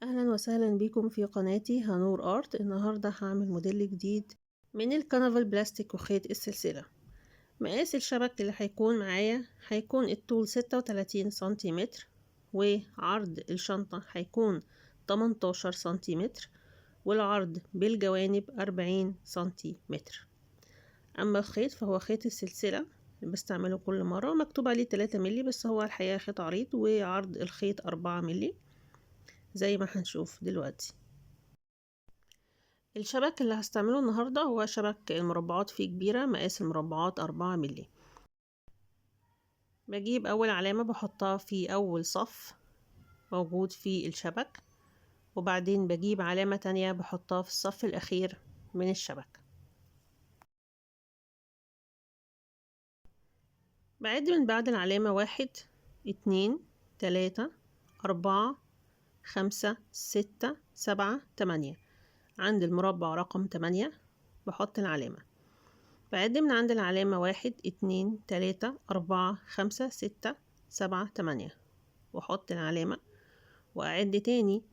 اهلا وسهلا بكم في قناتي هانور ارت. النهارده هعمل موديل جديد من الكنفال بلاستيك وخيط السلسله. مقاس الشبك اللي هيكون معايا هيكون الطول 36 سنتيمتر، وعرض الشنطه هيكون 18 سنتيمتر، والعرض بالجوانب 40 سنتيمتر. اما الخيط فهو خيط السلسله اللي بستعمله كل مره، مكتوب عليه 3 مللي، بس هو الحقيقه خيط عريض، وعرض الخيط 4 مللي زي ما هنشوف دلوقتي. الشبك اللي هستعمله النهاردة هو شبك المربعات فيه كبيرة، مقاس المربعات 4 مللي. بجيب أول علامة بحطها في أول صف موجود في الشبك، وبعدين بجيب علامة تانية بحطها في الصف الأخير من الشبك. بعد من بعد العلامة 1 2 3 4 5 6 7 8. عند المربع رقم 8 بحط العلامة. بعد من عند العلامة 1 2 3 4 5 6 7 8 واحط العلامة، واعد تاني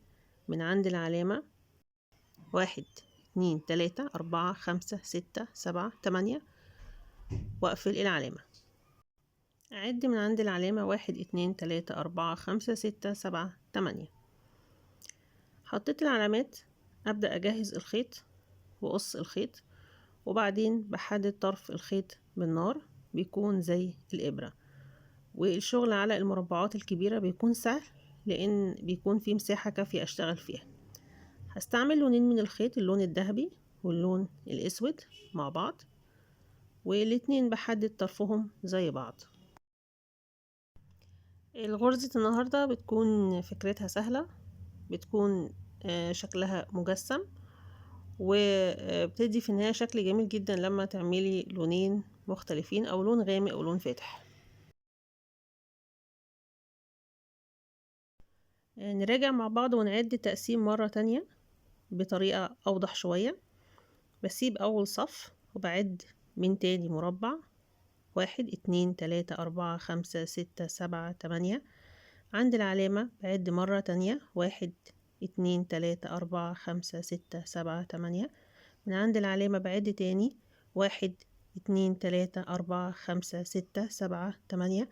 من عند العلامة 1 2 3 4 5 6 7 8 واقفل العلامة. اعد من عند العلامة 1 2 3 4 5 6 7 8. حطيت العلامات، ابدأ اجهز الخيط واقص الخيط، وبعدين بحدد طرف الخيط بالنار بيكون زي الإبرة. والشغل على المربعات الكبيرة بيكون سهل لأن بيكون فيه مساحة كافية أشتغل فيها. هستعمل لونين من الخيط، اللون الذهبي واللون الأسود مع بعض، والاتنين بحدد طرفهم زي بعض. الغرزة النهاردة بتكون فكرتها سهلة، بتكون شكلها مجسم، وبتدي في النهاية شكل جميل جدا لما تعملي لونين مختلفين أو لون غامق أو لون فاتح. نراجع مع بعض ونعد التقسيم مرة تانية بطريقة أوضح شوية. بسيب أول صف وبعد من تاني مربع 1 2 3 4 5 6 7 8. عند العلامة بعد مرة تانية 1 2 3 4 5 6 7 8. من عند العلامة بعد تاني 1 2 3 4 5 6 7 8.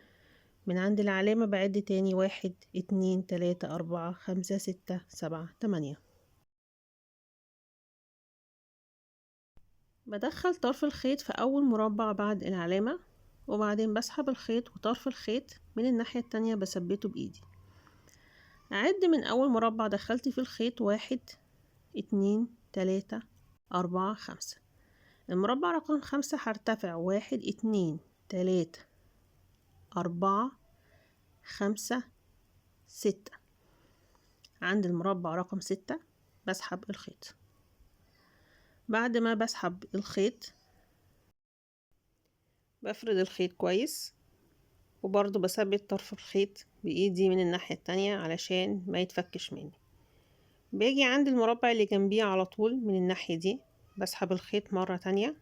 من عند العلامة بعد تاني 1 2 3 4 5 6 7 8. بدخل طرف الخيط في أول مربع بعد العلامة، وبعدين بسحب الخيط وطرف الخيط من الناحية التانية بثبته بإيدي. أعد من أول مربع دخلت في الخيط 1 2 3 4 5. المربع رقم 5 هرتفع 1 2 3 4 5 6. عند المربع رقم 6 بسحب الخيط. بعد ما بسحب الخيط بفرد الخيط كويس، وبرضو بثبت طرف الخيط بإيدي من الناحية التانية علشان ما يتفكش مني. باجي عند المربع اللي جنبيه على طول من الناحية دي، بسحب الخيط مرة تانية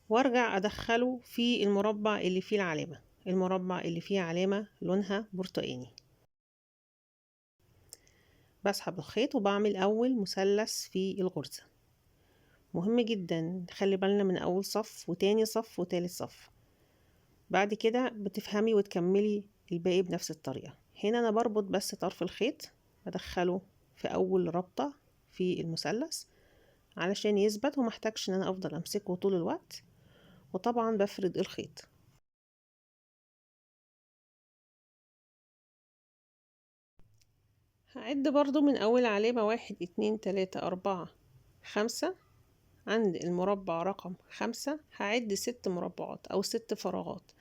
وارجع ادخله في المربع اللي فيه العلامة، المربع اللي فيه علامة لونها برتقاني. بسحب الخيط وبعمل اول مثلث في الغرزة. مهم جدا نخلي بالنا من اول صف وتاني صف وتالت صف. بعد كده بتفهمي وتكملي الباقي بنفس الطريقة. هنا انا بربط بس طرف الخيط، بدخله في اول ربطة في المثلث علشان يثبت ومحتاجش ان انا افضل امسكه طول الوقت. وطبعا بفرد الخيط. هعد برضو من اول علامة 1 2 3 4 5. عند المربع رقم 5 هعد 6 مربعات او 6 فراغات،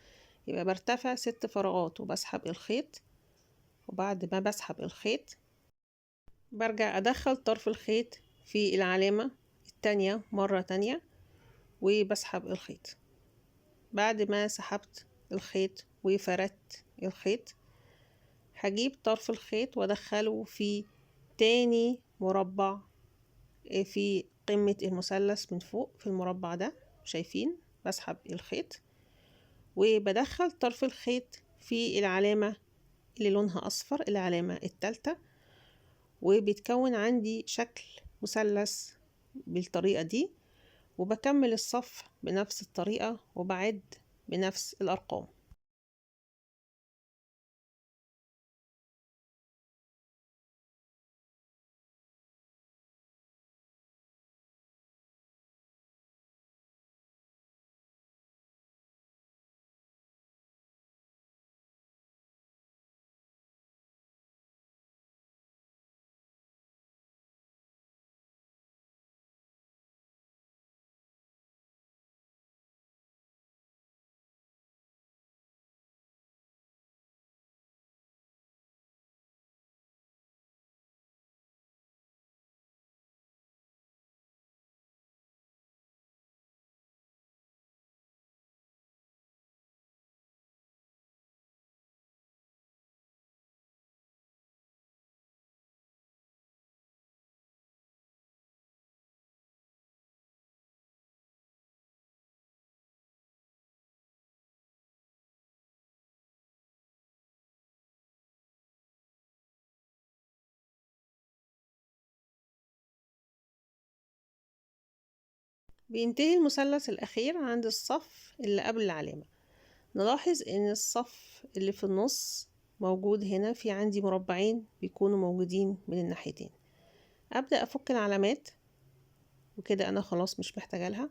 يبقى برتفع 6 فراغات وبسحب الخيط. وبعد ما بسحب الخيط برجع ادخل طرف الخيط في العلامة التانية مرة تانية وبسحب الخيط. بعد ما سحبت الخيط وفردت الخيط هجيب طرف الخيط وادخله في تاني مربع في قمة المثلث من فوق في المربع ده. شايفين؟ بسحب الخيط وبدخل طرف الخيط في العلامة اللي لونها أصفر، العلامة التالتة، وبيتكون عندي شكل مثلث بالطريقة دي، وبكمل الصف بنفس الطريقة وبعد بنفس الأرقام. بينتهي المثلث الأخير عند الصف اللي قبل العلامة. نلاحظ إن الصف اللي في النص موجود هنا، في عندي مربعين بيكونوا موجودين من الناحيتين. أبدأ أفك العلامات، وكده أنا خلاص مش محتاجة لها.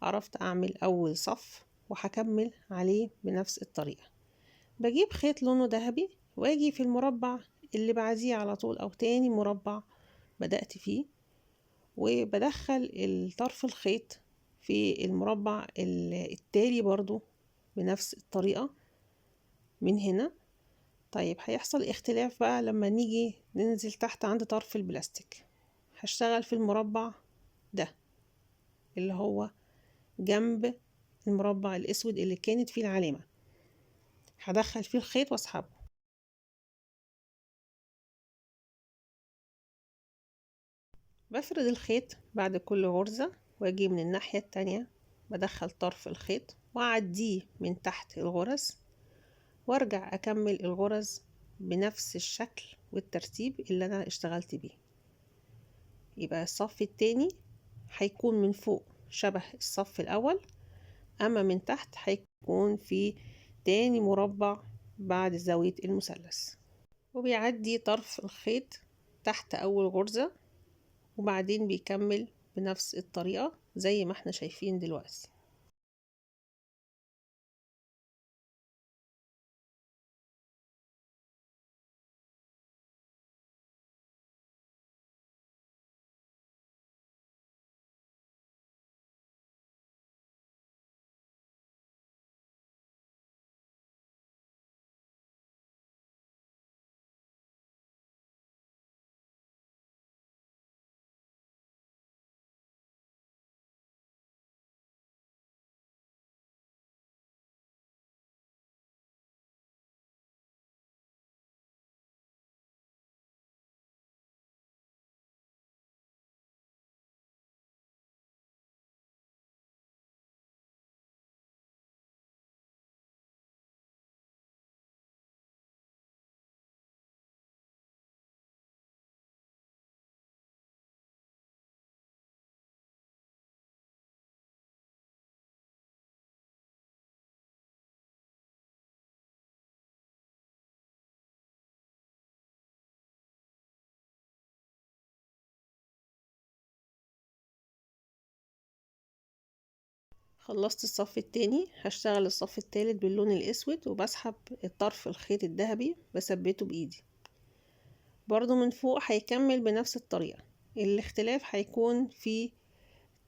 عرفت أعمل أول صف وهكمل عليه بنفس الطريقة. بجيب خيط لونه ذهبي واجي في المربع اللي بعديه على طول، أو تاني مربع بدأت فيه، وبدخل الطرف الخيط في المربع التالي برضو بنفس الطريقة من هنا. طيب هيحصل اختلاف بقى لما نيجي ننزل تحت عند طرف البلاستيك. هشتغل في المربع ده اللي هو جنب المربع الأسود اللي كانت فيه العلامة، هدخل فيه الخيط واسحبه. بفرد الخيط بعد كل غرزة، واجي من الناحية التانية بدخل طرف الخيط واعديه من تحت الغرز، وارجع اكمل الغرز بنفس الشكل والترتيب اللي انا اشتغلت بيه. يبقى الصف التاني هيكون من فوق شبه الصف الاول، اما من تحت هيكون في تاني مربع بعد زاوية المثلث. وبيعدي طرف الخيط تحت اول غرزة، وبعدين بيكمل بنفس الطريقة زي ما احنا شايفين دلوقتي. خلصت الصف التاني، هشتغل الصف التالت باللون الاسود، وبسحب الطرف الخيط الذهبي بثبته بايدي. برضو من فوق هيكمل بنفس الطريقة. الاختلاف هيكون في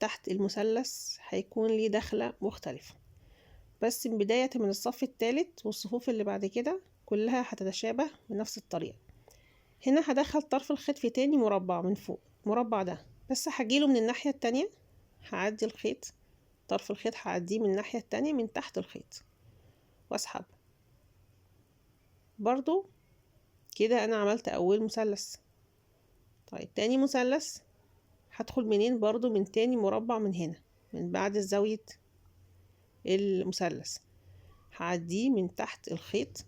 تحت المثلث، هيكون ليه دخلة مختلفة، بس بداية من الصف التالت والصفوف اللي بعد كده كلها هتتشابه بنفس الطريقة. هنا هدخل طرف الخيط في تاني مربع من فوق المربع ده، بس هجيله من الناحية التانية. هعدي الخيط، طرف الخيط هعديه من الناحية التانية من تحت الخيط واسحب. برضو كده انا عملت اول مثلث. طيب تاني مثلث هدخل منين؟ برضو من تاني مربع من هنا، من بعد زاوية المثلث، هعديه من تحت الخيط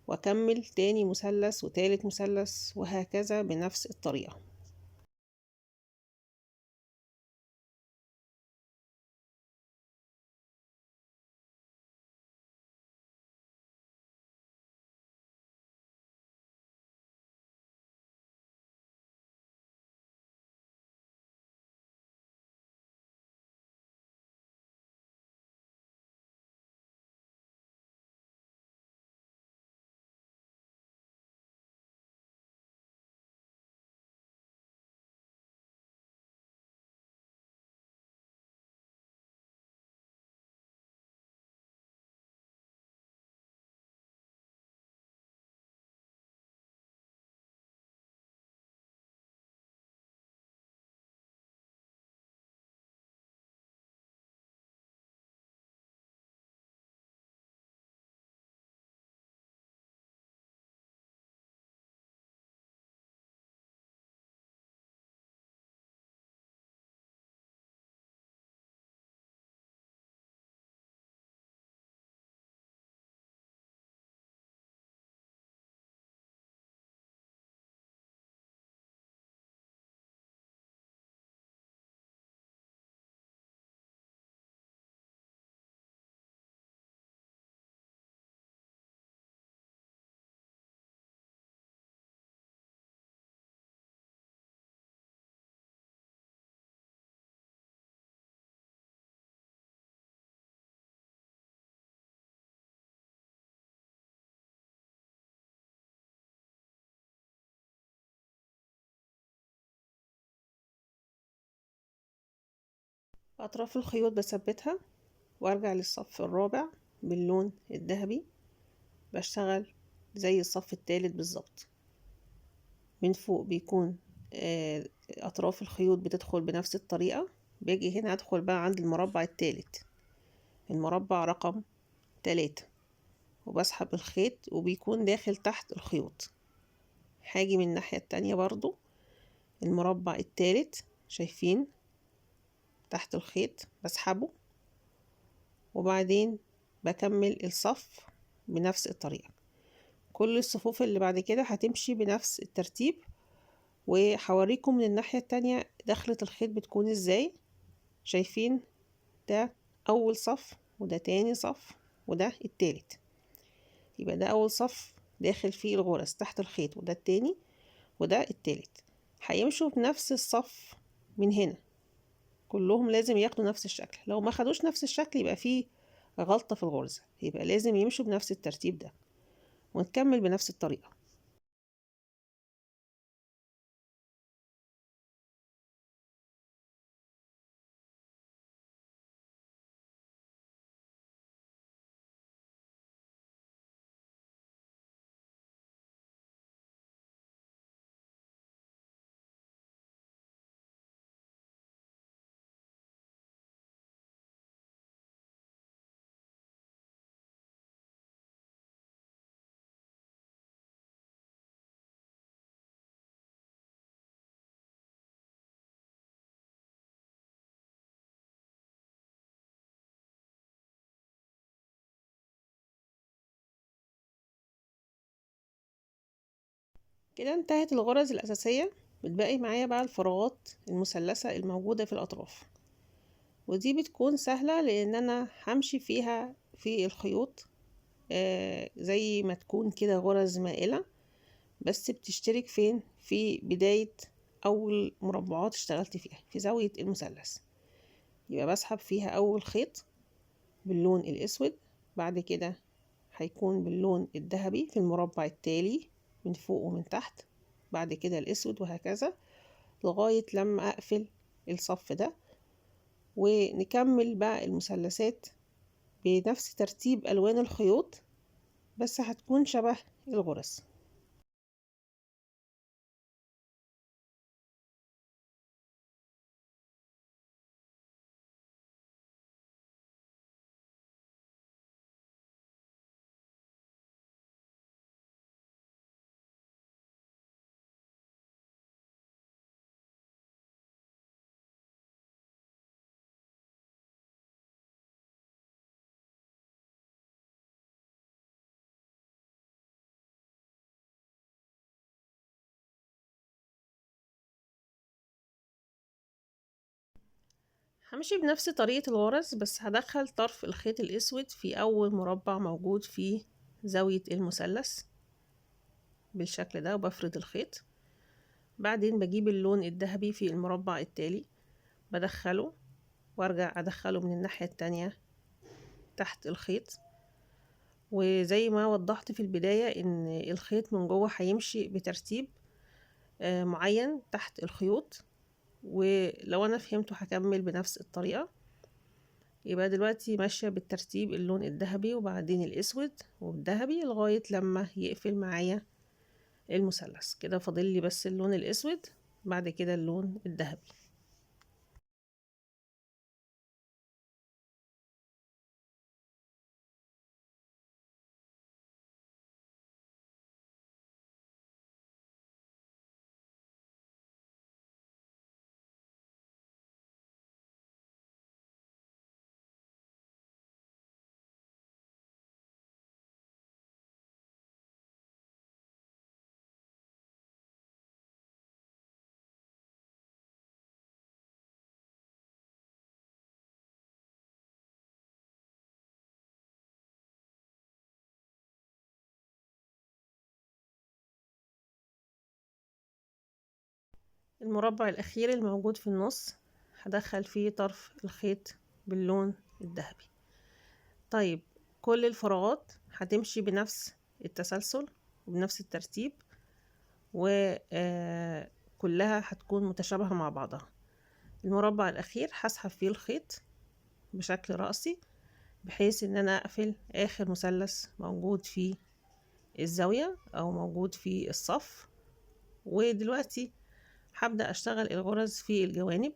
واكمل تاني مثلث وتالت مثلث وهكذا بنفس الطريقة. اطراف الخيوط بثبتها وارجع للصف الرابع باللون الذهبي، بشتغل زي الصف الثالث بالظبط. من فوق بيكون اطراف الخيوط بتدخل بنفس الطريقة. باجي هنا ادخل بقى عند المربع الثالث، المربع رقم 3، وبسحب الخيط وبيكون داخل تحت الخيوط. هاجي من الناحية التانية برضو المربع الثالث، شايفين تحت الخيط بسحبه، وبعدين بكمل الصف بنفس الطريقة. كل الصفوف اللي بعد كده هتمشي بنفس الترتيب، وحوريكم من الناحية التانية دخلة الخيط بتكون ازاي. شايفين ده اول صف، وده تاني صف، وده التالت. يبقى ده اول صف داخل فيه الغرز تحت الخيط، وده التاني، وده التالت. هيمشوا بنفس الصف من هنا، كلهم لازم ياخدوا نفس الشكل. لو ما خدوش نفس الشكل يبقى فيه غلطة في الغرزة، يبقى لازم يمشوا بنفس الترتيب ده، ونكمل بنفس الطريقة. كده انتهت الغرز الأساسية. بتبقي معايا بقى الفراغات المثلثة الموجودة في الأطراف، ودي بتكون سهلة لأن أنا همشي فيها في الخيوط زي ما تكون كده غرز مائلة، بس بتشترك فين؟ في بداية أول مربعات اشتغلت فيها في زاوية المثلث. يبقى بسحب فيها أول خيط باللون الأسود، بعد كده هيكون باللون الذهبي في المربع التالي من فوق ومن تحت، بعد كده الأسود، وهكذا لغاية لما أقفل الصف ده. ونكمل بقى المثلثات بنفس ترتيب ألوان الخيوط، بس هتكون شبه الغرز. همشي بنفس طريقة الغرز، بس هدخل طرف الخيط الأسود في أول مربع موجود في زاوية المثلث بالشكل ده، وبفرد الخيط. بعدين بجيب اللون الذهبي في المربع التالي، بدخله وارجع ادخله من الناحية التانية تحت الخيط. وزي ما وضحت في البداية ان الخيط من جوه هيمشي بترتيب معين تحت الخيوط، ولو انا فهمته هكمل بنفس الطريقة. يبقى دلوقتي ماشية بالترتيب، اللون الذهبي وبعدين الاسود والذهبي لغاية لما يقفل معايا المثلث كده. فاضل لي بس اللون الاسود، بعد كده اللون الذهبي. المربع الأخير الموجود في النص هدخل فيه طرف الخيط باللون الذهبي. طيب كل الفراغات هتمشي بنفس التسلسل وبنفس الترتيب، وكلها هتكون متشابهة مع بعضها. المربع الأخير هسحب فيه الخيط بشكل رأسي بحيث ان انا اقفل اخر مثلث موجود في الزاوية او موجود في الصف. ودلوقتي هبدأ اشتغل الغرز في الجوانب.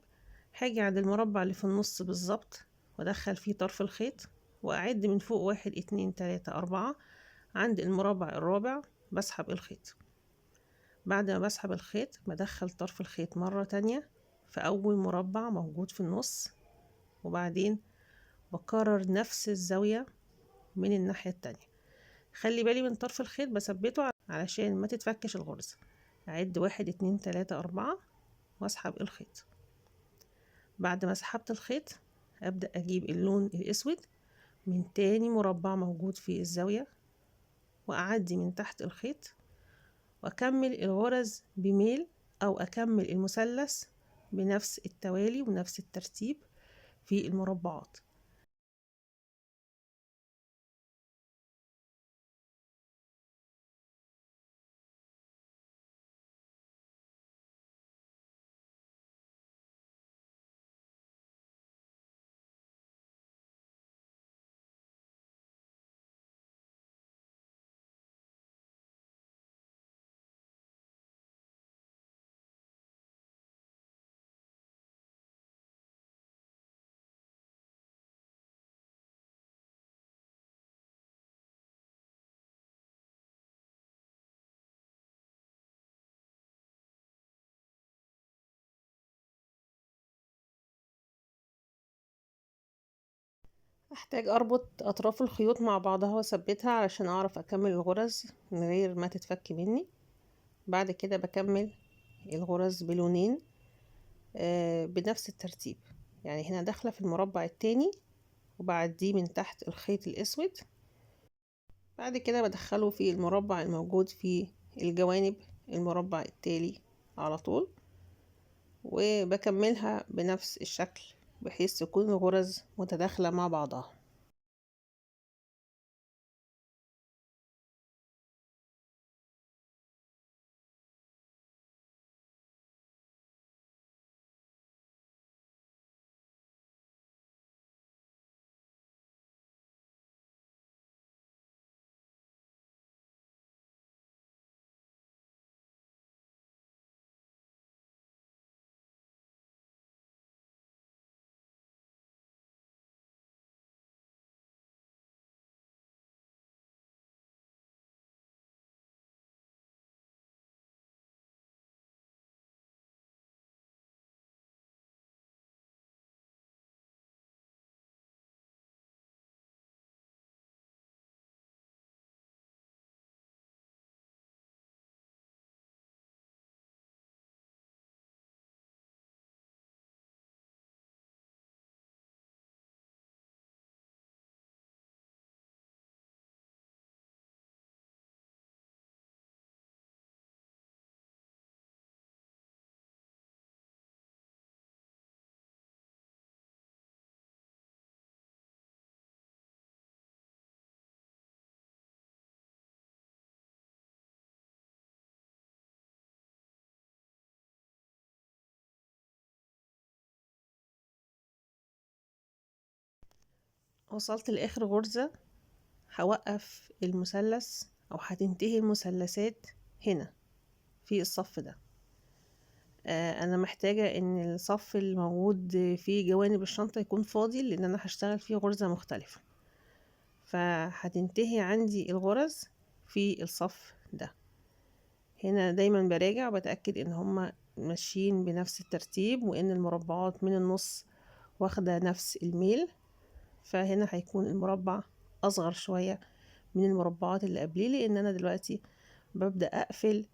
هاجي عند المربع اللي في النص بالظبط وادخل فيه طرف الخيط واعد من فوق 1 2 3 4. عند المربع الرابع بسحب الخيط. بعد ما بسحب الخيط بدخل طرف الخيط مرة تانية في اول مربع موجود في النص، وبعدين بكرر نفس الزاوية من الناحية التانية. خلي بالي من طرف الخيط بثبته علشان ما تتفكش الغرزة. اعد 1 2 3 4 واسحب الخيط. بعد ما سحبت الخيط ابدأ اجيب اللون الاسود من تاني مربع موجود في الزاوية واعدي من تحت الخيط واكمل الغرز بميل او اكمل المثلث بنفس التوالي ونفس الترتيب في المربعات. احتاج اربط اطراف الخيوط مع بعضها واثبتها علشان اعرف اكمل الغرز من غير ما تتفك مني. بعد كده بكمل الغرز بلونين بنفس الترتيب. يعني هنا داخلة في المربع التاني وبعديه من تحت الخيط الاسود، بعد كده بدخله في المربع الموجود في الجوانب المربع التالي على طول، وبكملها بنفس الشكل بحيث تكون الغرز متداخلة مع بعضها. وصلت لاخر غرزة، هوقف المثلث او هتنتهي المثلثات هنا في الصف ده. انا محتاجة ان الصف الموجود فيه جوانب الشنطة يكون فاضي، لان انا هشتغل فيه غرزة مختلفة، فهتنتهي عندي الغرز في الصف ده. هنا دايما براجع وبتأكد ان هما ماشيين بنفس الترتيب، وان المربعات من النص واخدة نفس الميل. فهنا هيكون المربع اصغر شوية من المربعات اللي قبليه، لان انا دلوقتي ببدأ اقفل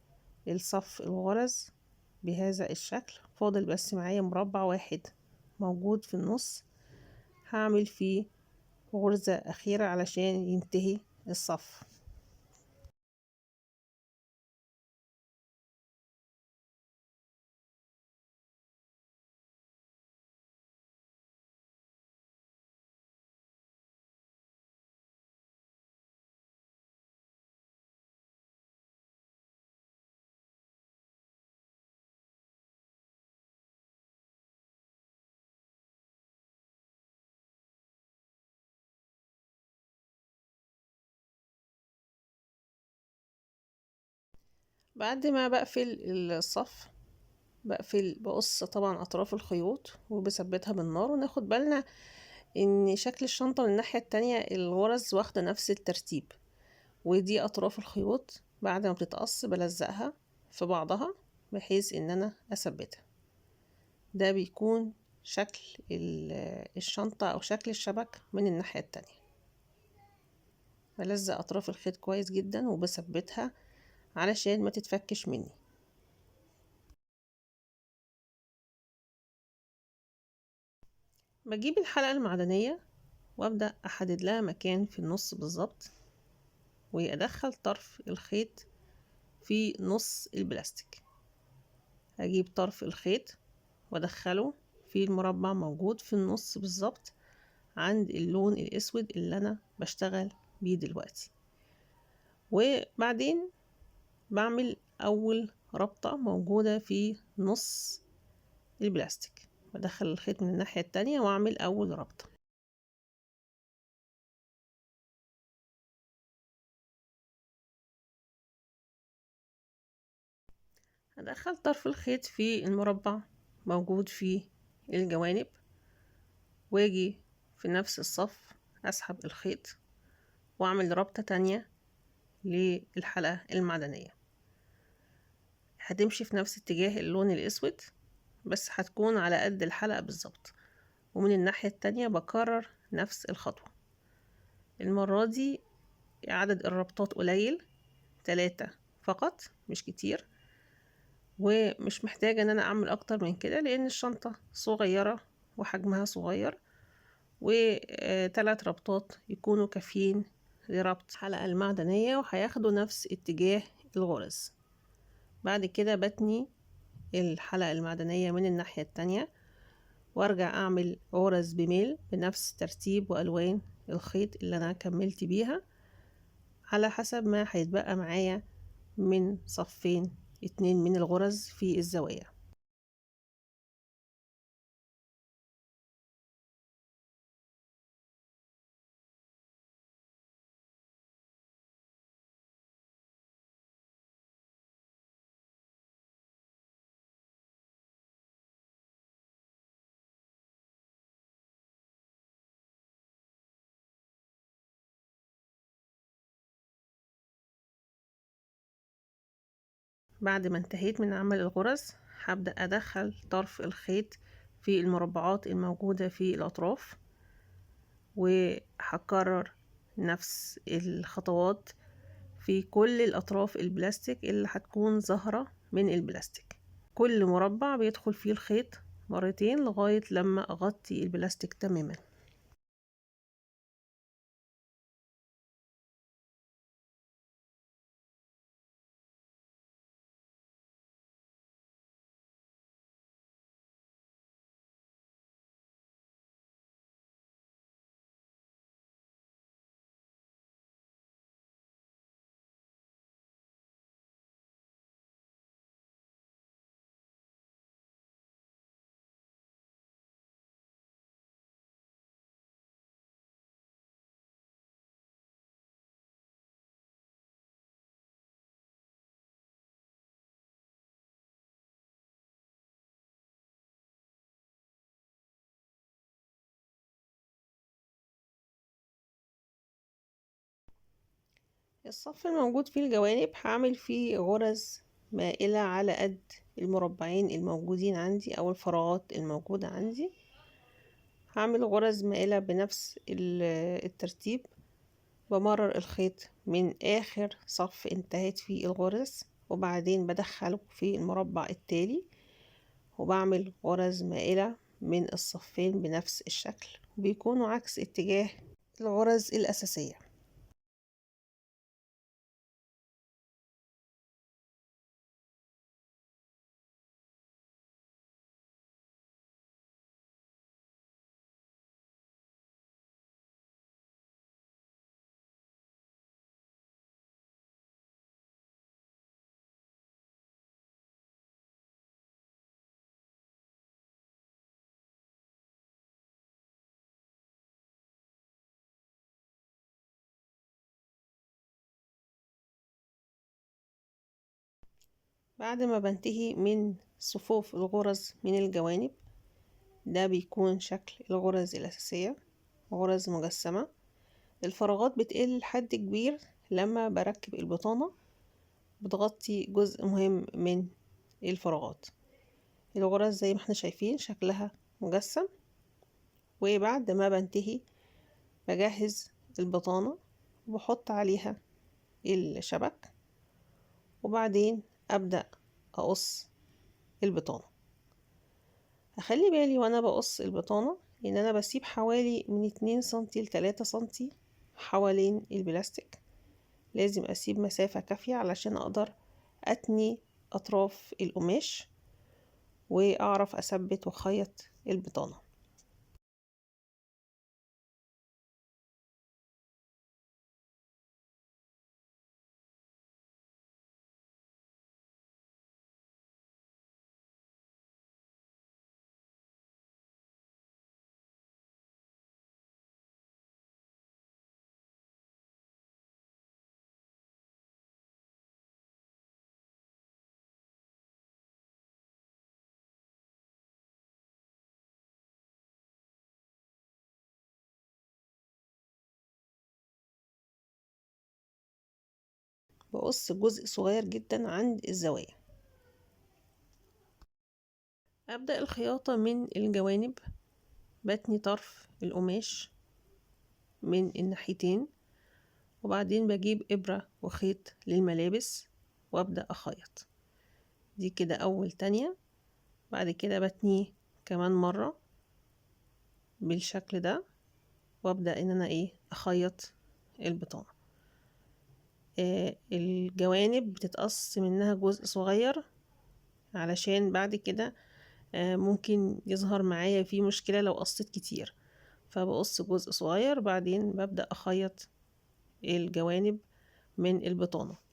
الصف الغرز بهذا الشكل. فاضل بس معايا مربع واحد موجود في النص، هعمل فيه غرزة أخيرة علشان ينتهي الصف. بعد ما بقفل الصف بقص طبعا أطراف الخيوط وبثبتها بالنار، وناخد بالنا ان شكل الشنطة من الناحية التانية الغرز واخدة نفس الترتيب. ودي أطراف الخيوط بعد ما بتتقص بلزقها في بعضها بحيث ان انا اثبتها. ده بيكون شكل الشنطة او شكل الشبك من الناحية التانية. بلزق اطراف الخيط كويس جدا وبثبتها علشان ما تتفكش مني. بجيب الحلقة المعدنية وابدأ احدد لها مكان في النص بالظبط، وادخل طرف الخيط في نص البلاستيك. هجيب طرف الخيط وادخله في المربع موجود في النص بالظبط عند اللون الاسود اللي انا بشتغل بيه دلوقتي. وبعدين بعمل اول ربطة موجودة في نص البلاستيك، بدخل الخيط من الناحية التانية واعمل اول ربطة. هدخل طرف الخيط في المربع موجود في الجوانب، واجي في نفس الصف اسحب الخيط واعمل ربطة تانية للحلقة المعدنية. هتمشي في نفس اتجاه اللون الاسود، بس هتكون على قد الحلقة بالظبط. ومن الناحية التانية بكرر نفس الخطوة. المرة دي عدد الربطات قليل، 3 فقط مش كتير، ومش محتاجة ان انا اعمل اكتر من كده لان الشنطة صغيرة وحجمها صغير، و3 ربطات يكونوا كافيين لربط الحلقة المعدنية وهياخدوا نفس اتجاه الغرز. بعد كده بتني الحلقة المعدنية من الناحية التانية وارجع اعمل غرز بميل بنفس ترتيب والوان الخيط اللي انا كملت بيها على حسب ما هيتبقى معايا من صفين 2 من الغرز في الزوايا. بعد ما انتهيت من عمل الغرز هبدأ أدخل طرف الخيط في المربعات الموجودة في الأطراف، وهكرر نفس الخطوات في كل الأطراف البلاستيك اللي هتكون ظاهرة من البلاستيك. كل مربع بيدخل فيه الخيط مرتين لغاية لما أغطي البلاستيك تماما. الصف الموجود فيه الجوانب هعمل فيه غرز مائلة على قد المربعين الموجودين عندي أو الفراغات الموجودة عندي. هعمل غرز مائلة بنفس الترتيب. بمرر الخيط من آخر صف انتهت فيه الغرز، وبعدين بدخله في المربع التالي، وبعمل غرز مائلة من الصفين بنفس الشكل، بيكونوا عكس اتجاه الغرز الأساسية. بعد ما بنتهي من صفوف الغرز من الجوانب، ده بيكون شكل الغرز الأساسية، غرز مجسمة. الفراغات بتقل لحد كبير لما بركب البطانة، بتغطي جزء مهم من الفراغات. الغرز زي ما احنا شايفين شكلها مجسم. وبعد ما بنتهي بجهز البطانة وبحط عليها الشبك، وبعدين أبدأ أقص البطانة. أخلي بالي وأنا بقص البطانة إن أنا بسيب حوالي من 2 سنتي ل3 سنتي حوالين البلاستيك. لازم أسيب مسافة كافية علشان أقدر أتني أطراف القماش وأعرف أثبت وأخيط البطانة. بقص جزء صغير جدا عند الزوايا. أبدأ الخياطة من الجوانب. بتني طرف القماش من الناحيتين، وبعدين بجيب إبرة وخيط للملابس وأبدأ أخيط. دي كده أول تانية. بعد كده بتنيه كمان مرة بالشكل ده، وأبدأ إن أنا أخيط البطانة. الجوانب بتتقص منها جزء صغير علشان بعد كده ممكن يظهر معايا فيه مشكلة لو قصيت كتير، فبقص جزء صغير بعدين ببدأ أخيط الجوانب من البطانة.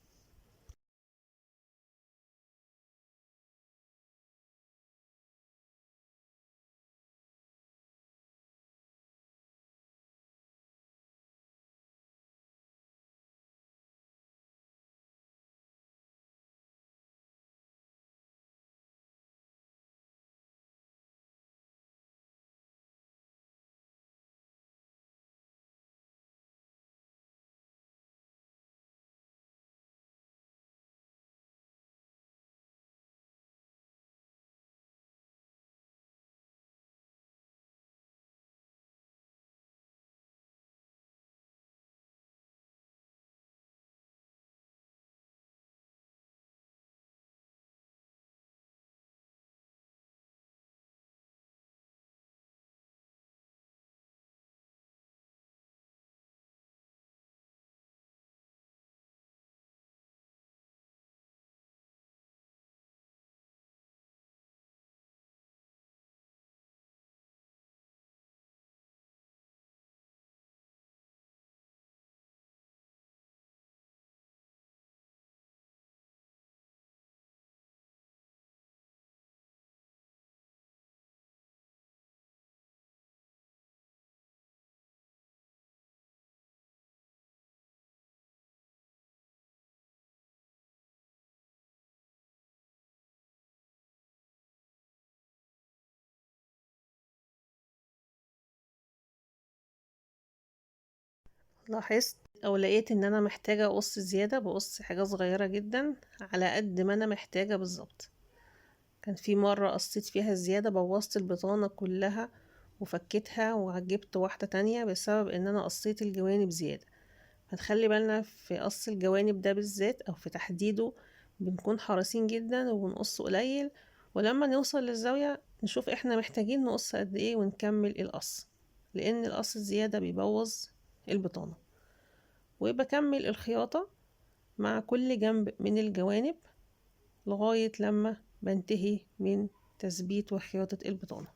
لاحظت او لقيت ان انا محتاجة اقص زيادة بقص حاجة صغيرة جدا على قد ما انا محتاجة بالظبط. كان في مرة قصيت فيها زيادة بوظت البطانة كلها وفكيتها وجبت واحدة تانية بسبب ان انا قصيت الجوانب زيادة. هنخلي بالنا في قص الجوانب ده بالذات او في تحديده، بنكون حريصين جدا وبنقص قليل، ولما نوصل للزاوية نشوف احنا محتاجين نقص قد ايه ونكمل القص، لان القص الزيادة بيبوظ البطانة. وبكمل الخياطة مع كل جنب من الجوانب لغاية لما بنتهي من تثبيت وخياطة البطانة.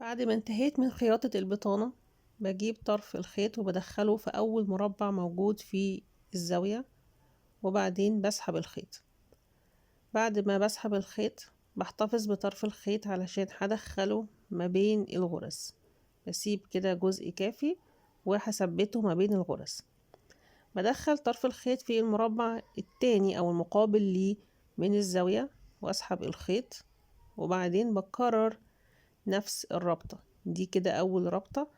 بعد ما انتهيت من خياطة البطانة بجيب طرف الخيط وبدخله في أول مربع موجود في الزاوية، وبعدين بسحب الخيط. بعد ما بسحب الخيط بحتفظ بطرف الخيط علشان هدخله ما بين الغرز، بسيب كده جزء كافي وهثبته ما بين الغرز. بدخل طرف الخيط في المربع التاني أو المقابل ليه من الزاوية وأسحب الخيط، وبعدين بكرر نفس الربطة دي كده. أول ربطة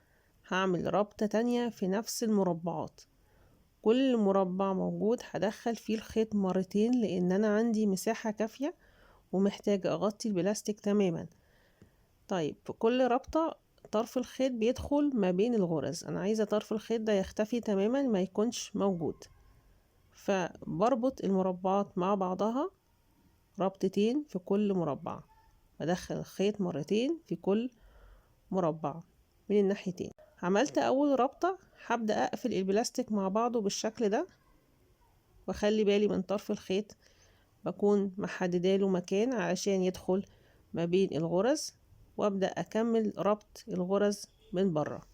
هعمل ربطة تانية في نفس المربعات، كل مربع موجود هدخل فيه الخيط مرتين لأن أنا عندي مساحة كافية ومحتاجة أغطي البلاستيك تماما. طيب في كل ربطة طرف الخيط بيدخل ما بين الغرز، أنا عايزة طرف الخيط ده يختفي تماما ما يكونش موجود، فبربط المربعات مع بعضها ربطتين في كل مربع، بدخل الخيط مرتين في كل مربع من الناحيتين. عملت اول ربطة هبدأ اقفل البلاستيك مع بعضه بالشكل ده، واخلي بالي من طرف الخيط بكون محدده له مكان علشان يدخل ما بين الغرز، وابدأ اكمل ربط الغرز من بره.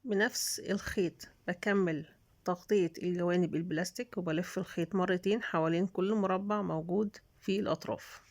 بنفس الخيط بكمل تغطية الجوانب البلاستيك وبلف الخيط مرتين حوالين كل مربع موجود في الأطراف.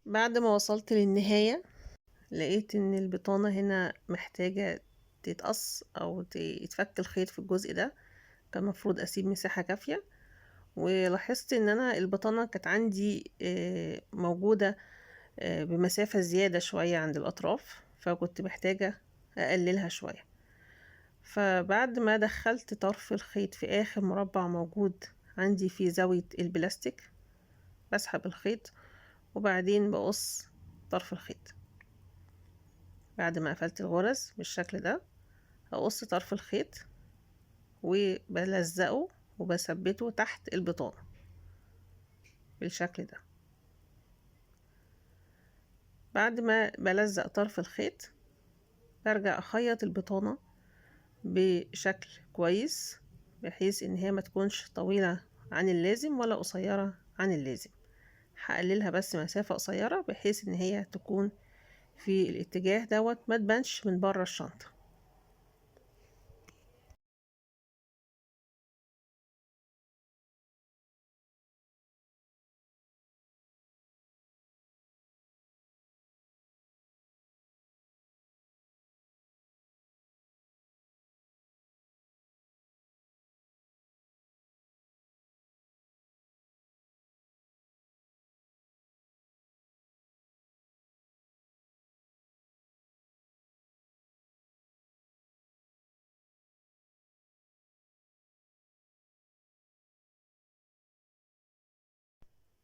بعد ما وصلت للنهاية لقيت ان البطانة هنا محتاجة تتقص او يتفك الخيط في الجزء ده. كان المفروض اسيب مساحة كافية، ولاحظت ان انا البطانة كانت عندي موجودة بمسافة زيادة شوية عند الاطراف، فكنت محتاجة اقللها شوية. فبعد ما دخلت طرف الخيط في اخر مربع موجود عندي في زاوية البلاستيك، بسحب الخيط وبعدين بقص طرف الخيط. بعد ما قفلت الغرز بالشكل ده هقص طرف الخيط وبلزقه وبثبته تحت البطانة بالشكل ده. بعد ما بلزق طرف الخيط برجع اخيط البطانة بشكل كويس، بحيث ان هي ما تكونش طويلة عن اللازم ولا قصيرة عن اللازم. هقللها بس مسافة قصيرة بحيث ان هي تكون في الاتجاه دوت، ما تبانش من بره الشنطة.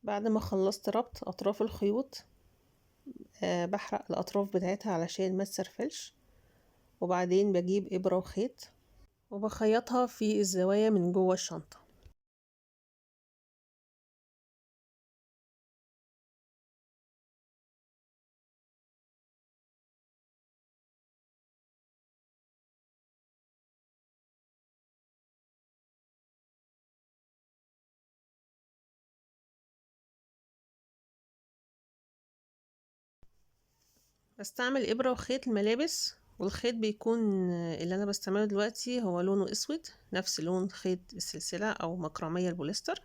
بعد ما خلصت ربط اطراف الخيوط بحرق الاطراف بتاعتها علشان ما تسرفلش، وبعدين بجيب ابرة وخيط وبخيطها في الزوايا من جوه الشنطة. بستعمل ابرة وخيط الملابس، والخيط بيكون اللي انا بستعمله دلوقتي هو لونه اسود، نفس لون خيط السلسلة او مكرمية البوليستر.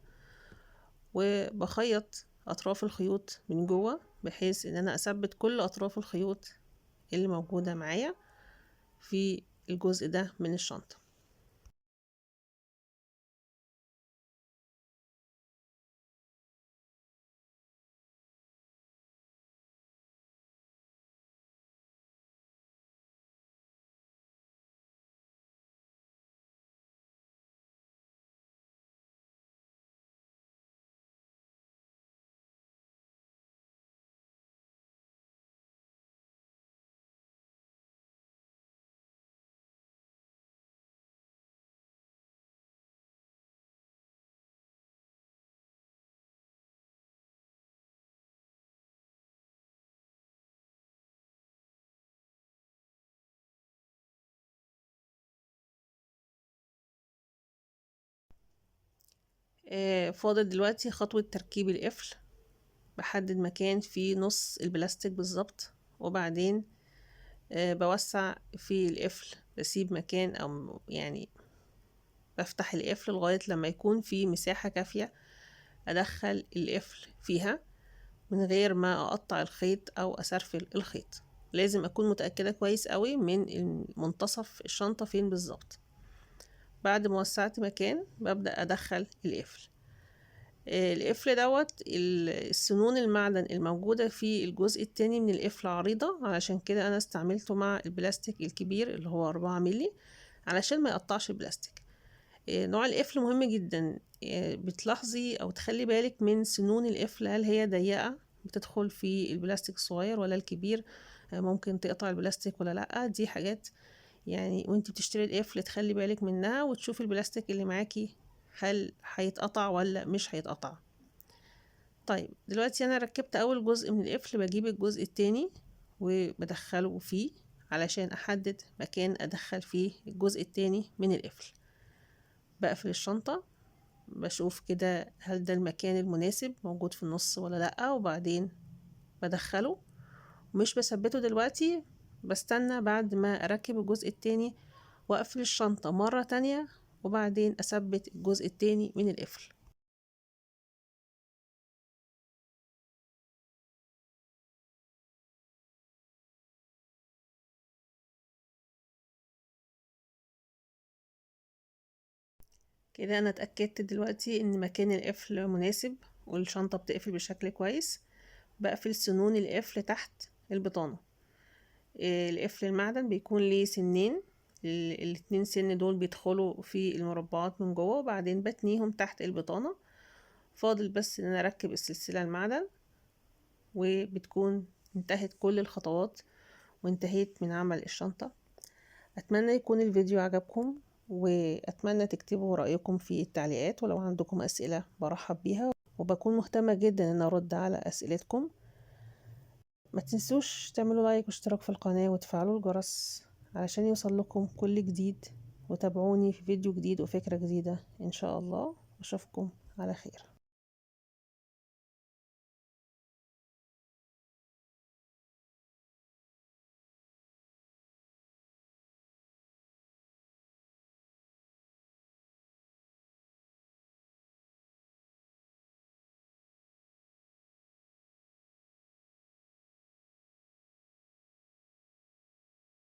وبخيط اطراف الخيوط من جوه بحيث ان انا اثبت كل اطراف الخيوط اللي موجودة معايا في الجزء ده من الشنطة. فاضل دلوقتي خطوة تركيب القفل. بحدد مكان فيه نص البلاستيك بالظبط، وبعدين بوسع في القفل، بسيب مكان او يعني بفتح القفل لغاية لما يكون في مساحة كافية ادخل القفل فيها من غير ما اقطع الخيط او اسرفل الخيط. لازم اكون متأكدة كويس قوي من منتصف الشنطة فين بالظبط. بعد ما وسعت مكان ببدأ ادخل القفل. القفل دوت السنون المعدن الموجودة في الجزء التاني من القفل عريضة، علشان كده أنا استعملته مع البلاستيك الكبير اللي هو 4 ملي علشان ما يقطعش البلاستيك. نوع القفل مهم جدا. بتلاحظي أو تخلي بالك من سنون القفل، هل هي ضيقة بتدخل في البلاستيك الصغير ولا الكبير، ممكن تقطع البلاستيك ولا لأ. دي حاجات يعني وانت بتشتري القفل تخلي بالك منها، وتشوفي البلاستيك اللي معاكي هل هيتقطع ولا مش هيتقطع. طيب دلوقتي انا ركبت اول جزء من القفل، بجيب الجزء التاني وبدخله فيه علشان احدد مكان ادخل فيه الجزء التاني من القفل. بقفل الشنطة، بشوف كده هل ده المكان المناسب موجود في النص ولا لأ، وبعدين بدخله. مش بثبته دلوقتي، بستنى بعد ما اركب الجزء التاني واقفل الشنطة مرة تانية، وبعدين اثبت الجزء التاني من القفل. كده انا اتأكدت دلوقتي ان مكان القفل مناسب والشنطة بتقفل بشكل كويس. بقفل سنون القفل تحت البطانة. القفل المعدن بيكون ليه سنين، الاتنين سن دول بيدخلوا في المربعات من جوه، وبعدين بتنيهم تحت البطانة. فاضل بس ان انا اركب السلسلة المعدن، وبتكون انتهت كل الخطوات وانتهيت من عمل الشنطة. اتمنى يكون الفيديو عجبكم، واتمنى تكتبوا رأيكم في التعليقات، ولو عندكم اسئلة برحب بيها، وبكون مهتمة جدا ان ارد على اسئلتكم. ما تنسوش تعملوا لايك واشتراك في القناة وتفعلوا الجرس علشان يوصل لكم كل جديد، وتابعوني في فيديو جديد وفكرة جديدة ان شاء الله. اشوفكم على خير.